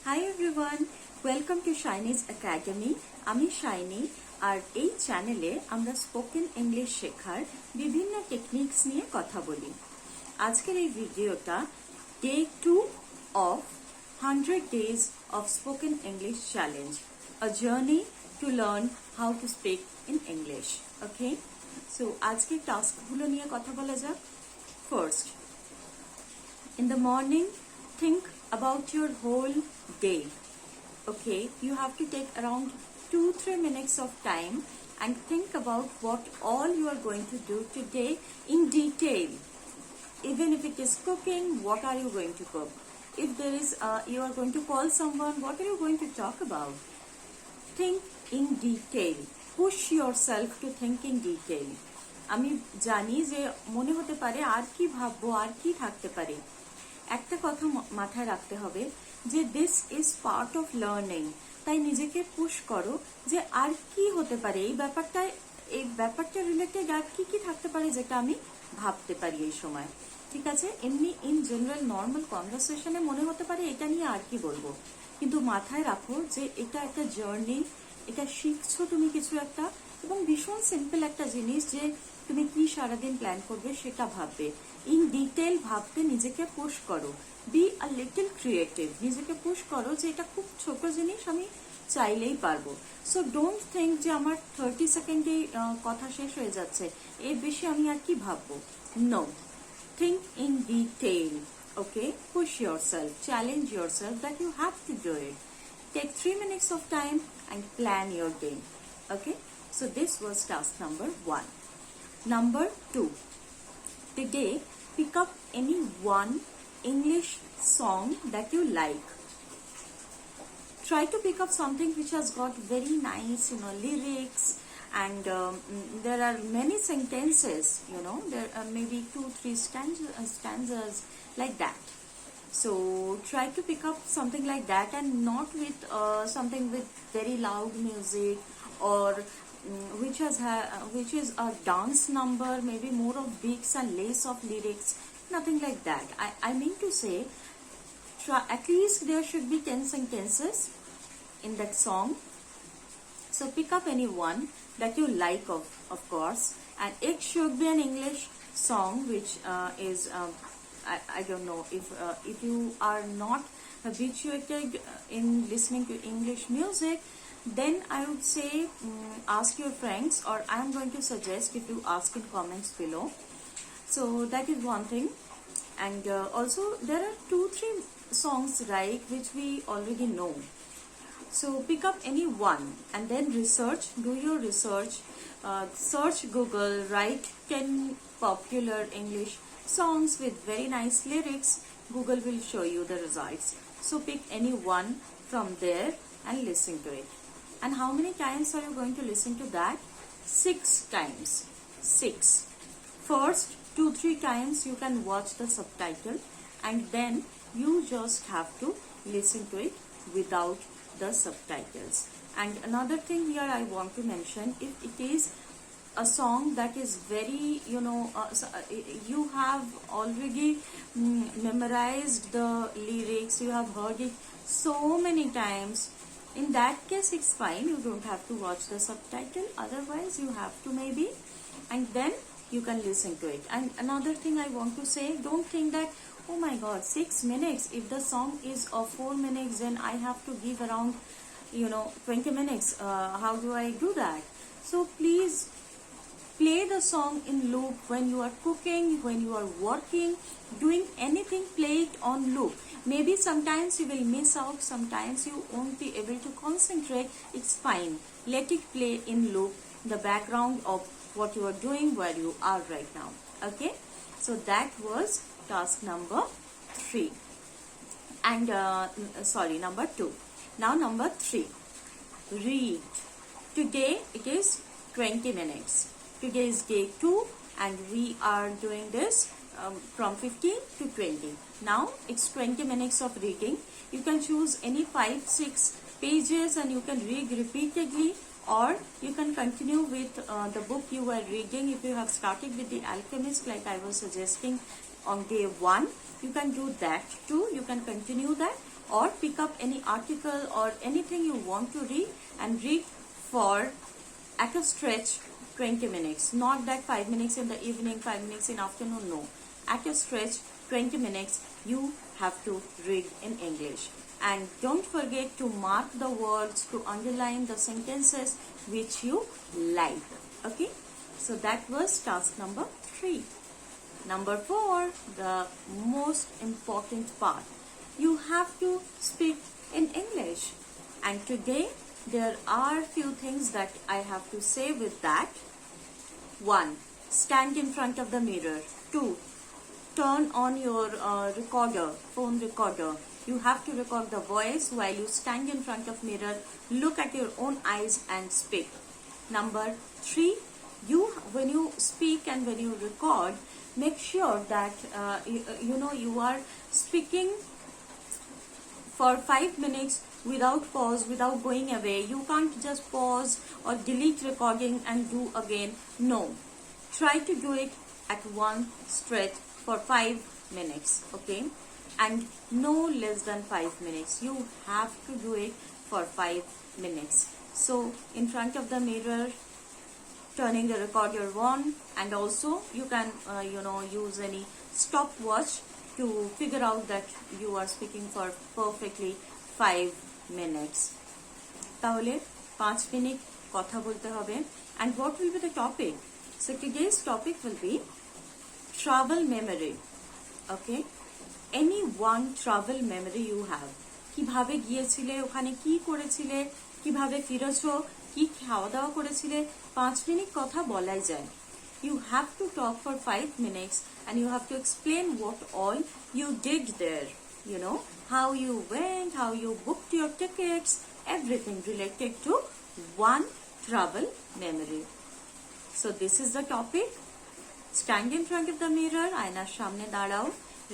Hi everyone, welcome to Shiny's Academy. আমি shiny আর এই চ্যানেলে আমরা স্পোকেন ইংলিশ শেখার বিভিন্ন টেকনিক্স নিয়ে কথা বলি। আজকের এই ভিডিওটা day 2 of 100 days of spoken English challenge, a journey to learn how to speak in English. Okay, so আজকের টাস্কগুলো নিয়ে কথা বলা যাক। First, in the morning, think about your whole day. Okay, you have to take around 2-3 minutes of time and think about what all you are going to do today in detail. Even if it is cooking, what are you going to cook? If there is you are going to call someone, what are you going to talk about? Think in detail. Push yourself to think in detail. আমি জানি যে মনে হতে পারে আর কি ভাববো, আর কি থাকতে পারে। একটা কথা মাথায় রাখতে হবে যে this is part of learning. তাই নিজেকে পুশ করো যে আর কি হতে পারে, এই ব্যাপারটা রিলেটেড আর কি কি থাকতে পারে যেটা আমি ভাবতে পারি এই সময়। ঠিক আছে, এমনি ইন জেনারেল নর্মাল কনভারসেশনে মনে হতে পারে এটা নিয়ে আর কি বলবো, কিন্তু মাথায় রাখো যে এটা একটা জার্নি, এটা শিখছো তুমি কিছু একটা, এবং ভীষণ সিম্পল একটা জিনিস যে তুমি কি সারাদিন প্ল্যান করবে সেটা ভাববে। ইন ডিটেল ভাবতে নিজেকে পুশ করো, বি আ লিটল ক্রিয়েটিভ, নিজেকে পুশ করো যে এটা খুব ছোট জিনিস, আমি চাইলেই পারবো। সো ডোন্ট থিঙ্ক যে আমার 30 সেকেন্ডে কথা শেষ হয়ে যাচ্ছে, এর বেশি আমি আর কি ভাববো। No, think in detail. Okay, push yourself, challenge yourself that you have to do it. Take 3 minutes of time and plan your day. Okay, so this was task number 1. Number 2, today pick up any one English song that you like. Try to pick up something which has got very nice lyrics, and there are many sentences, there are maybe 2-3 stanzas like that. So try to pick up something like that, and not with something with very loud music, or which is a dance number, maybe more of beats and less of lyrics. Nothing like that. I mean to say, at least there should be 10 sentences in that song. So pick up any one that you like, of course, and it should be an English song which is I don't know, if you are not habituated in listening to English music, then I would say ask your friends, or I am going to suggest if you ask in comments below. So that is one thing. And also there are 2-3 songs, right, which we already know. So pick up any one and then research, do your research, search Google, write 10 popular English songs with very nice lyrics. Google will show you the results. So pick any one from there and listen to it. And how many times are you going to listen to that? 6 times. 6. First 2-3 times you can watch the subtitle, and then you just have to listen to it without the subtitles. And another thing here I want to mention, if it is a song that is very, you have already memorized the lyrics, you have heard it so many times, in that case it's fine, you don't have to watch the subtitle. Otherwise you have to maybe, and then you can listen to it. And another thing I want to say, don't think that, oh my god, 6 minutes, if the song is of 4 minutes, then I have to give around 20 minutes. How do I do that? So please play the song in loop when you are cooking, when you are working, doing anything, play it on loop. Maybe sometimes you will miss out, sometimes you won't be able to concentrate. It's fine, let it play in loop, the background of what you are doing where you are right now. Okay, so that was task number 3, and number 2. Now number 3, read. Today it is 20 minutes. Today is day 2 and we are doing this from 15 to 20. Now it's 20 minutes of reading. You can choose any 5-6 pages and you can read repeatedly, or you can continue with the book you were reading. If you have started with The Alchemist, like I was suggesting on day 1, you can do that too. You can continue that, or pick up any article or anything you want to read and read for at a stretch 20 minutes. Not that 5 minutes in the evening, 5 minutes in afternoon, no. At a stretch 20 minutes you have to read in English. And don't forget to mark the words, to underline the sentences which you like. Okay, so that was task number 3. Number 4, the most important part. You have to speak in English. And today there are few things that I have to say with that. 1. Stand in front of the mirror. 2. Turn on your recorder, phone recorder. You have to record the voice while you stand in front of mirror. Look at your own eyes and speak. Number 3. When you speak and when you record, make sure that you are speaking for 5 minutes without pause, without going away. You can't just pause or delete recording and do again. No. Try to do it at one stretch for 5 minutes, okay? And no less than 5 minutes. You have to do it for 5 minutes. So in front of the mirror, turning the recorder on, and also you can use any stopwatch to figure out that you are speaking for perfectly 5 minutes. তাহলে 5 minute কথা বলতে হবে. And what will be the topic? So today's topic will be travel memory. Okay, any one travel memory you have. কিভাবে গিয়েছিলে, ওখানে কি করেছিলে, কিভাবে ফিরেছো, কি খাওয়া দাওয়া করেছিলে, 5 মিনিট কথা বলাই যায়. You have to talk for 5 minutes and you have to explain what all you did there. You know, how you went, how you booked your tickets, everything related to one travel memory. So this is the topic. Stand in front of the mirror, আয়নার সামনে দাঁড়াও,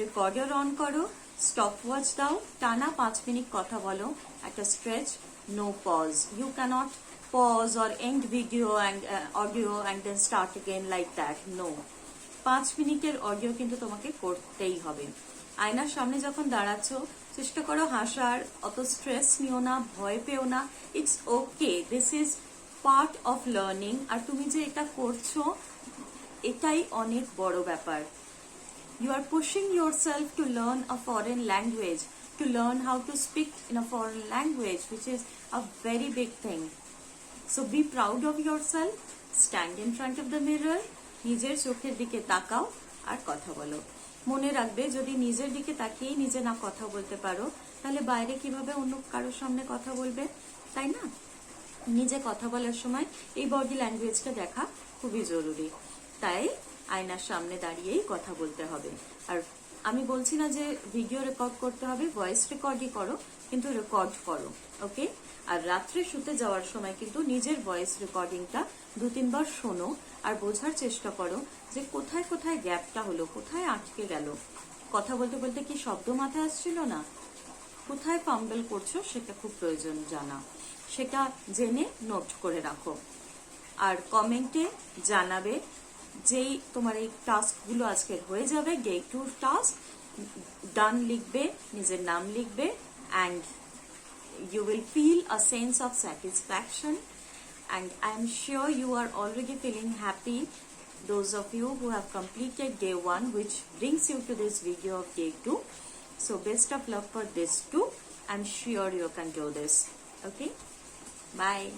recorder on করো, stopwatch দাও, টানা 5 minute কথা বলো at a stretch, no pause. You cannot pause or end video and audio and then start again like that. No. 5 মিনিটের audio কিন্তু তোমাকে করতেই হবে. আয়নার সামনে যখন দাঁড়াচ্ছ, চেষ্টা করো হাসার, অত স্ট্রেস নিও না, ভয় পেও না. It's okay, this is part of learning. আর তুমি যে এটা করছো, এটাই অনেক বড় ব্যাপার. You are pushing yourself to learn a foreign language, to learn how to speak in a foreign language, which is a very big thing. So be proud of yourself, stand in front of the mirror, নিজের চোখের দিকে তাকাও আর কথা বলো. মনে রাখবে, যদি নিজের দিকে তাকিয়ে নিজে না কথা বলতে পারো, তাহলে বাইরে কিভাবে অন্য কারোর সামনে কথা বলবে, তাই না? নিজে কথা বলার সময় এই বডি ল্যাঙ্গুয়েজটা দেখা খুবই জরুরি. তাই আয়নার সামনে দাঁড়িয়েই কথা বলতে হবে. আর আমি বলছি না যে ভিডিও রেকর্ড করতে হবে, ভয়েস রেকর্ডই করো, কিন্তু রেকর্ড করো, ওকে? আর রাত্রে শুতে যাওয়ার সময় কিন্তু নিজের ভয়েস রেকর্ডিংটা 2-3 বার শোনো আর বোঝার চেষ্টা করো যে কোথায় কোথায় গ্যাপটা হলো, কোথায় আটকে গেল, কথা বলতে বলতে কি শব্দ মাথায় আসছিল না, কোথায় ফাম্বল করছো, সেটা খুব প্রয়োজন জানা. সেটা জেনে নোট করে রাখো আর কমেন্টে জানাবে. যেই তোমার এই টাস্কগুলো আজকের হয়ে যাবে, ডে 2 টাস্ক ডান লিখবে, নিজের নাম লিখবে, and you will feel a sense of satisfaction, and I am sure you are already feeling happy, those of you who have completed day 1, which brings you to this video of day 2. So best of luck for this too. I'm sure you can do this. Okay, bye.